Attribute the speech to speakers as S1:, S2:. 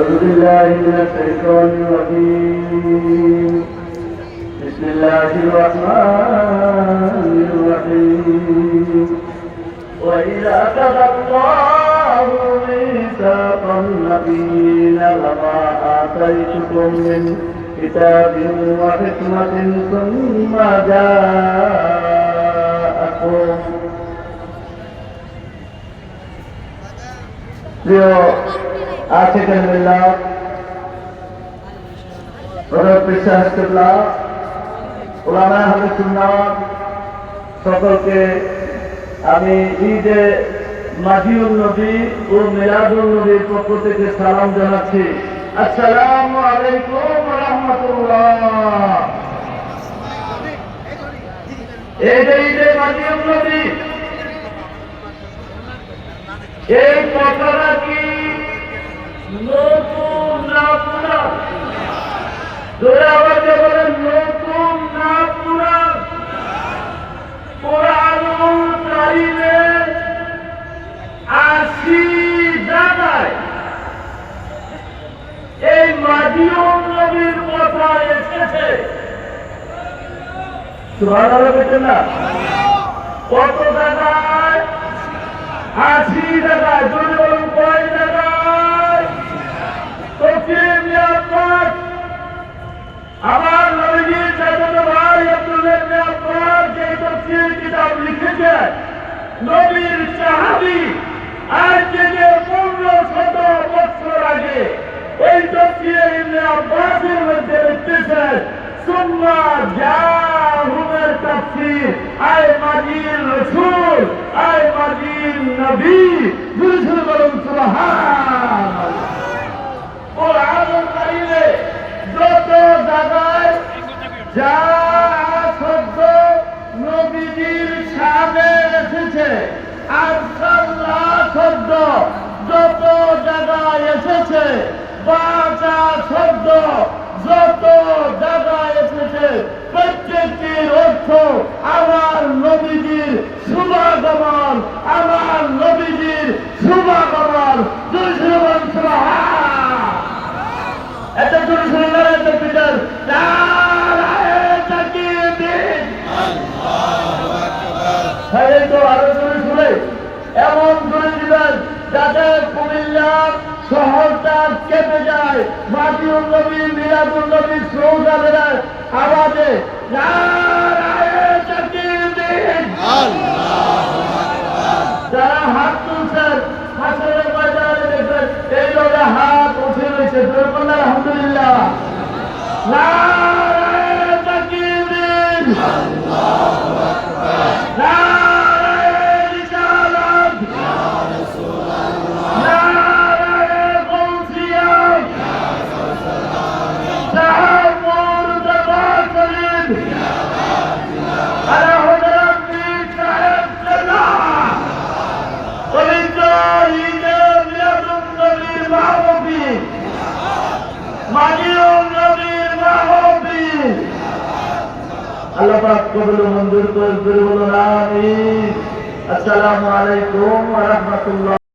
S1: أعوذ بالله من الشيطان الرجيم بسم الله الرحمن الرحيم وإذا أخذ الله ميثاق النبيين لما آتيتكم من كتاب وحكمة ثم جاءكم আশিকান বিল্লাহ বিশ্বাস করলাম উলামা আহলে সুন্নাত সকলকে আমি ঈদে মাজিউন নবী ও মিলাদুন নবীর পক্ষ থেকে সালাম জানাচ্ছি। আসসালামু আলাইকুম ওয়া রাহমাতুল্লাহ। এই যে ঈদে মাজিউন নবী, এই কথাটা কি নতুন না পুরান? জোরে আওয়াজে বলেন, নতুন না পুরান? কোরআনুল কারীমে ৮০ জায়গায় এই মাজিউন নবীর কথা এসেছে। সুবহানাল্লাহ বলছেন না? কত জায়গায়? ৮০ জায়গায়। জোরে বলুন, কয় জায়গায়? তফসির আব্বাস, আমার নবীজির চাচাতো ভাই আব্দুল্লাহ ইবনে আব্বাস যে তফসির কিতাব লিখেছে, নবীর সাহাবী আজ থেকে ১৫০০ বছর আগে এই তফসির ইবনে আব্বাসের মধ্যে লিখতেছেন, সুম্মা জাহুমের তাফসীর আয় মাজির রাসূল আয় মাজির নবী। বুঝুন, বলুন সুবহানাল্লাহ। কোরআনুল কারীমে যত জায়গায় যা শব্দ নবীজির শানে এসেছে, আরসাল্লাহ শব্দ যত জায়গায় এসেছে, বাচা শব্দ যত জায়গায় এসেছে, প্রত্যেকটির অর্থ আমার নবীজির শুভাগমন, আমার নবীজির শুভাগমন। এত জোরে শুনলেন, এত পিটার আরো জোরে শুনে এমন জোরে দিবেন যাতে কুমিল্লা শহরটা কেঁপে যায়। মাজিউন নবী, মিলাদুন নবী স্লোগানের আওয়াজে যারা হাত তুলছেন হাসরের ময়দানে দেখবেন এইভাবে হাত উঠে রয়েছে। আলহামদুলিল্লাহ। নারায়ে তাকবীর, আল্লাহু আকবার, নারায়ে রিসালাত, ইয়া রাসূলুল্লাহ, নারায়ে গাউসিয়া, ইয়া রাসূলুল্লাহ, সাহাব মুরতাবা করিম, ইয়া রাসূলুল্লাহ, আলা হযরত পীর সাহেব সাল্লাল্লাহ। পবিত্র ঈদে মিলাদুন নবীর মাহফিল, মাজিউন নবীর মাহফিল আল্লাহ পাক কবুল ও মঞ্জুর করে বলুন আমিন। আসসালামু আলাইকুম ওয়া রাহমাতুল্লাহ।